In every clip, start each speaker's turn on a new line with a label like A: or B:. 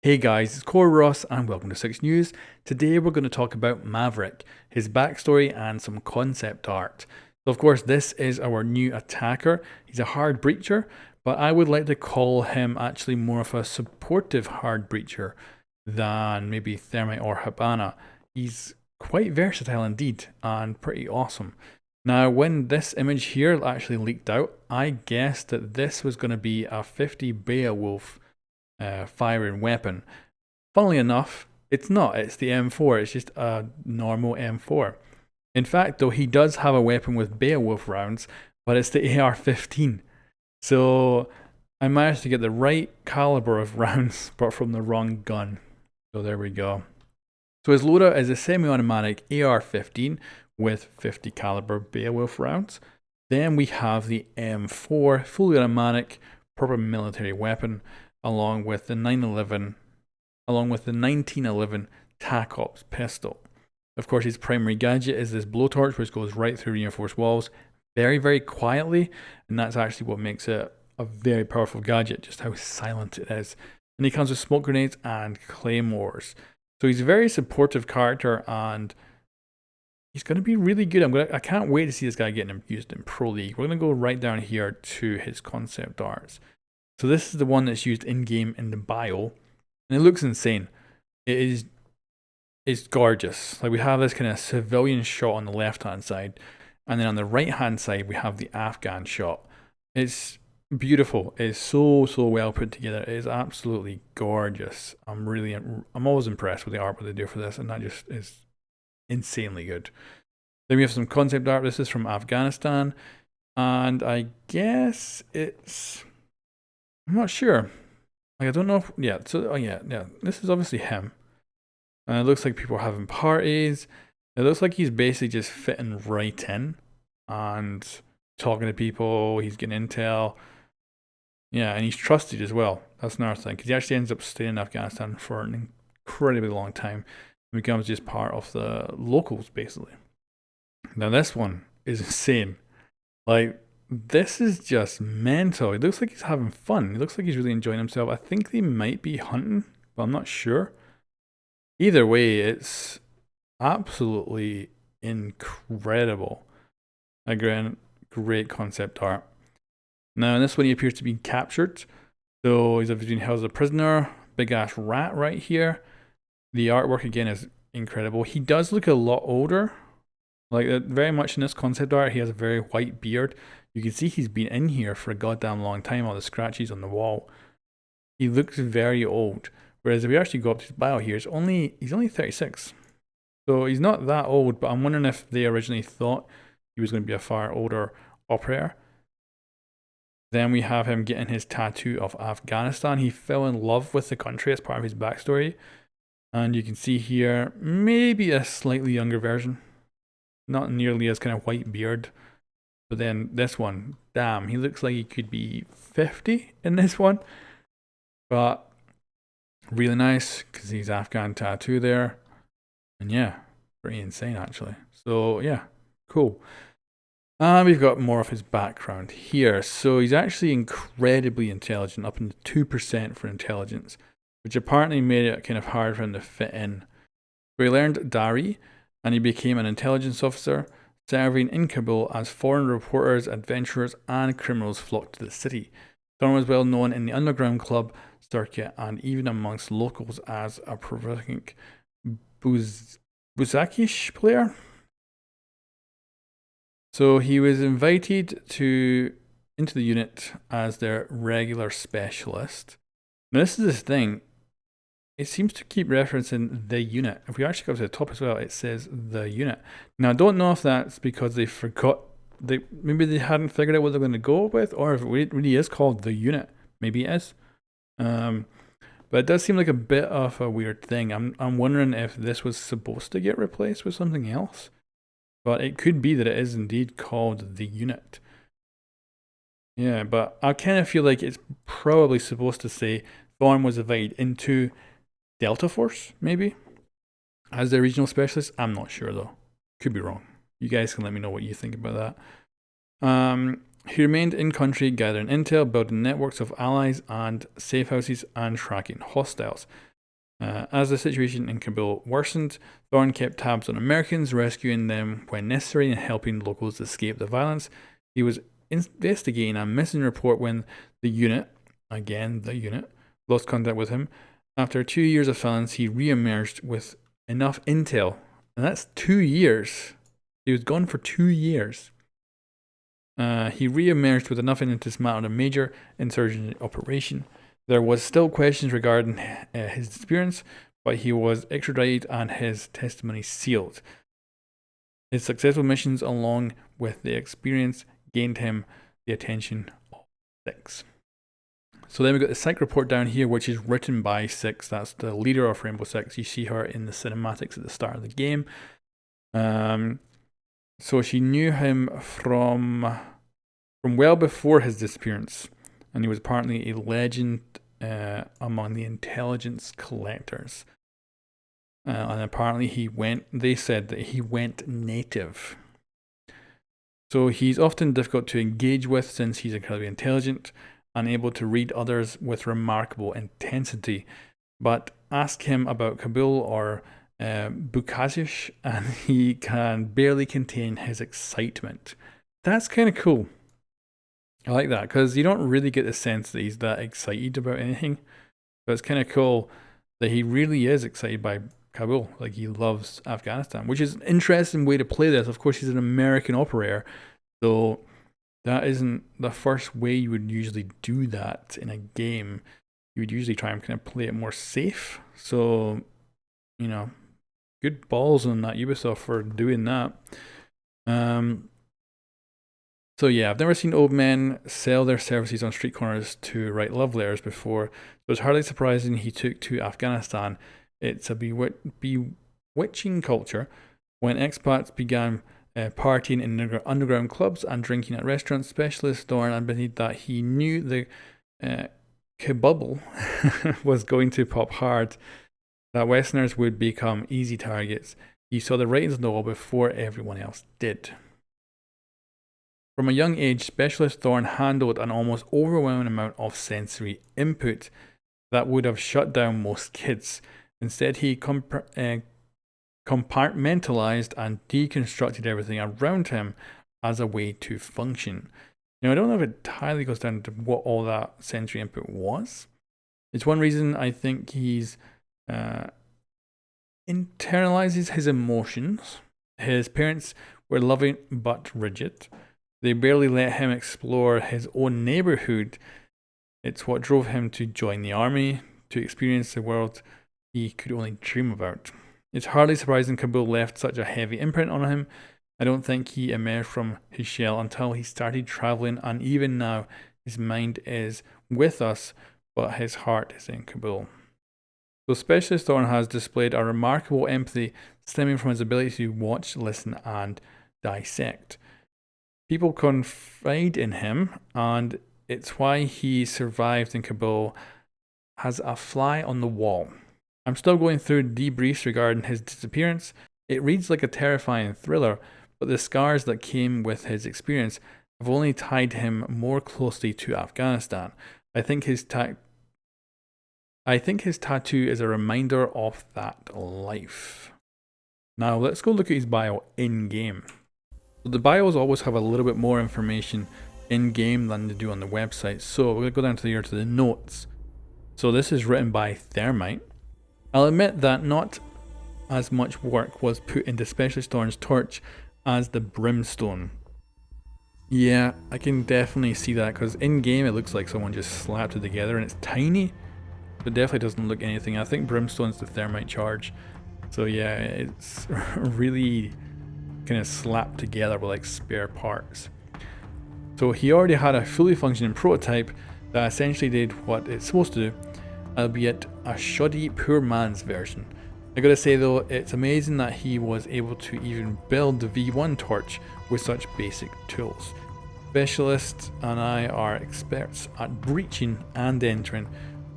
A: Hey guys, it's Corey Ross and welcome to 6 News. Today we're going to talk about Maverick, his backstory and some concept art. So of course this is our new attacker. He's a hard breacher, but I would like to call him actually more of a supportive hard breacher than maybe Thermite or Habana. He's quite versatile indeed and pretty awesome. Now when this image here actually leaked out, I guessed that this was going to be a 50 Beowulf firing weapon. Funnily enough, it's not. It's the M4. It's just a normal M4. In fact, though, he does have a weapon with Beowulf rounds, but it's the AR-15. So I managed to get the right caliber of rounds, but from the wrong gun. So there we go. So his loadout is a semi-automatic AR-15 with 50 caliber Beowulf rounds. Then we have the M4 fully automatic proper military weapon, along with the 1911 TAC Ops pistol. Of course, his primary gadget is this blowtorch, which goes right through reinforced walls very, very quietly, and that's actually what makes it a very powerful gadget, just how silent it is. And he comes with smoke grenades and claymores. So he's a very supportive character, and he's going to be really good. I can't wait to see this guy getting used in Pro League. We're going to go right down here to his concept arts. So this is the one that's used in-game in the bio, and it looks insane. It's gorgeous. Like, we have this kind of civilian shot on the left-hand side, and then on the right-hand side we have the Afghan shot. It's beautiful. It's so well put together. It is absolutely gorgeous. I'm always impressed with the art what they do for this, and that just is insanely good. Then we have some concept art. This is from Afghanistan, and I guess I'm not sure. Like, I don't know if, yeah, so, yeah, this is obviously him. And it looks like people are having parties. It looks like he's basically just fitting right in and talking to people. He's getting intel. Yeah, and he's trusted as well. That's another thing, because he actually ends up staying in Afghanistan for an incredibly long time and becomes just part of the locals, basically. Now, this one is insane. Like, this is just mental. It looks like he's having fun. It looks like he's really enjoying himself. I think they might be hunting, but I'm not sure. Either way, it's absolutely incredible. Again, great concept art. Now, in this one, he appears to be captured. So he's being held as a prisoner. Big ass rat right here. The artwork again is incredible. He does look a lot older. Like, very much in this concept art, he has a very white beard. You can see he's been in here for a goddamn long time, all the scratches on the wall. He looks very old. Whereas if we actually go up to his bio here, he's only 36. So he's not that old, but I'm wondering if they originally thought he was going to be a far older operator. Then we have him getting his tattoo of Afghanistan. He fell in love with the country as part of his backstory. And you can see here, maybe a slightly younger version. Not nearly as kind of white beard. But then this one, damn, he looks like he could be 50 in this one. But really nice, because he's Afghan tattoo there. And yeah, pretty insane actually. So yeah, cool. And we've got more of his background here. So he's actually incredibly intelligent, up into 2% for intelligence, which apparently made it kind of hard for him to fit in. So he learned Dari, and he became an intelligence officer, serving in Kabul as foreign reporters, adventurers, and criminals flocked to the city. Thorne was well known in the underground club circuit and even amongst locals as a prolific Buzakish player. So he was invited into the unit as their regular specialist. Now, this is the thing. It seems to keep referencing the unit. If we actually go to the top as well, it says the unit. Now, I don't know if that's because they forgot, maybe they hadn't figured out what they're going to go with, or if it really is called the unit. Maybe it is. But it does seem like a bit of a weird thing. I'm wondering if this was supposed to get replaced with something else. But it could be that it is indeed called the unit. Yeah, but I kind of feel like it's probably supposed to say Thorne was invited into Delta Force, maybe, as their regional specialist. I'm not sure though. Could be wrong. You guys can let me know what you think about that. He remained in country, gathering intel, building networks of allies and safe houses, and tracking hostiles. As the situation in Kabul worsened, Thorn kept tabs on Americans, rescuing them when necessary and helping locals escape the violence. He was investigating a missing report when the unit, again the unit, lost contact with him. After 2 years of silence, he re-emerged with enough intel, and that's 2 years. He was gone for 2 years. He re-emerged with enough intel to dismantle a major insurgency operation. There was still questions regarding his disappearance, but he was extradited and his testimony sealed. His successful missions, along with the experience, gained him the attention of Six. So then we got the Psych report down here, which is written by Six. That's the leader of Rainbow Six. You see her in the cinematics at the start of the game. So she knew him from well before his disappearance, and he was apparently a legend among the intelligence collectors. And apparently they said that he went native. So he's often difficult to engage with since he's incredibly intelligent and able to read others with remarkable intensity. But ask him about Kabul or Bukasish and he can barely contain his excitement. That's kind of cool. I like that because you don't really get the sense that he's that excited about anything. But it's kind of cool that he really is excited by Kabul. Like he loves Afghanistan, which is an interesting way to play this. Of course, he's an American operator, so that isn't the first way you would usually do that in a game. You would usually try and kind of play it more safe. So, you know, good balls on that Ubisoft for doing that. So yeah, I've never seen old men sell their services on street corners to write love letters before. So it's hardly surprising he took to Afghanistan. It's a bewitching culture. When expats began partying in underground clubs and drinking at restaurants, specialist Thorn admitted that he knew the kabubble was going to pop hard, that Westerners would become easy targets. He saw the writings on the wall before everyone else did. From a young age, Specialist Thorn handled an almost overwhelming amount of sensory input that would have shut down most kids. Instead, he compartmentalized and deconstructed everything around him as a way to function. Now, I don't know if it entirely goes down to what all that sensory input was. It's one reason I think he's internalizes his emotions. His parents were loving but rigid. They barely let him explore his own neighborhood. It's what drove him to join the army, to experience the world he could only dream about. It's hardly surprising Kabul left such a heavy imprint on him. I don't think he emerged from his shell until he started traveling, and even now his mind is with us, but his heart is in Kabul. So Specialist Thorn has displayed a remarkable empathy stemming from his ability to watch, listen, and dissect. People confide in him, and it's why he survived in Kabul as a fly on the wall. I'm still going through debriefs regarding his disappearance. It reads like a terrifying thriller, but the scars that came with his experience have only tied him more closely to Afghanistan. I think his tattoo is a reminder of that life. Now let's go look at his bio in-game. So the bios always have a little bit more information in-game than they do on the website. So we're going to go down to the notes. So this is written by Thermite. I'll admit that not as much work was put into Specialist Thorn's torch as the Brimstone. Yeah, I can definitely see that because in-game it looks like someone just slapped it together and it's tiny. But definitely doesn't look anything. I think Brimstone's the Thermite charge. So yeah, it's really kind of slapped together with like spare parts. So he already had a fully functioning prototype that essentially did what it's supposed to do, albeit a shoddy poor man's version. I gotta say though, it's amazing that he was able to even build the V1 torch with such basic tools. Specialists and I are experts at breaching and entering,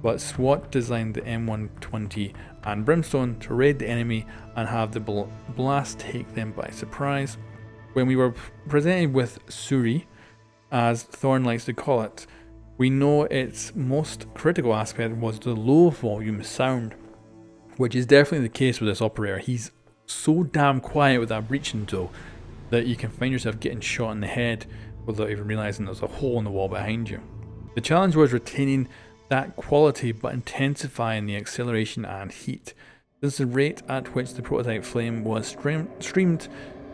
A: but SWAT designed the M120 and Brimstone to raid the enemy and have the blast take them by surprise. When we were presented with Suri, as Thorn likes to call it, we know its most critical aspect was the low volume sound. which is definitely the case with this operator. He's so damn quiet with that breaching tool that you can find yourself getting shot in the head without even realizing there's a hole in the wall behind you. The challenge was retaining that quality but intensifying the acceleration and heat, since the rate at which the prototype flame was streamed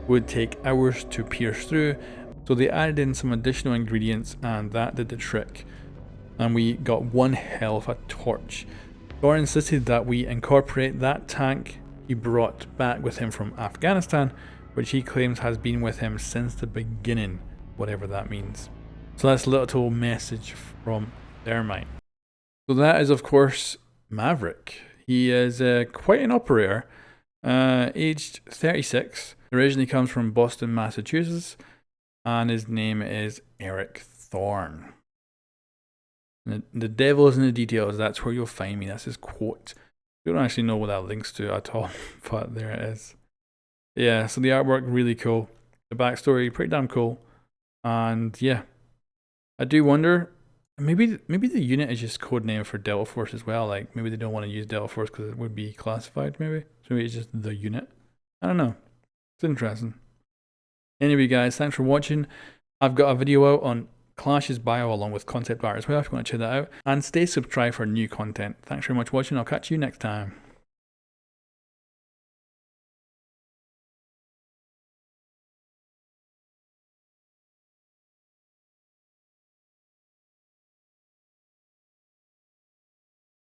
A: would take hours to pierce through. So they added in some additional ingredients and that did the trick, and we got one hell of a torch. Thor insisted that we incorporate that tank he brought back with him from Afghanistan, which he claims has been with him since the beginning, whatever that means. So that's a little message from their mind. So that is of course Maverick. He is quite an operator, aged 36, originally comes from Boston, Massachusetts, and his name is Eric Thorne. The devil is in the details, that's where you'll find me, that's his quote. I don't actually know what that links to at all, but there it is. Yeah, so the artwork really cool, the backstory pretty damn cool, and yeah, I do wonder, maybe the unit is just code name for Delta Force as well, like maybe they don't want to use Delta Force because it would be classified maybe, so maybe it's just the unit, I don't know, it's interesting. Anyway guys, thanks for watching. I've got a video out on Clash's bio along with concept art as well if you want to check that out, and stay subscribed for new content. Thanks very much for watching, I'll catch you next time.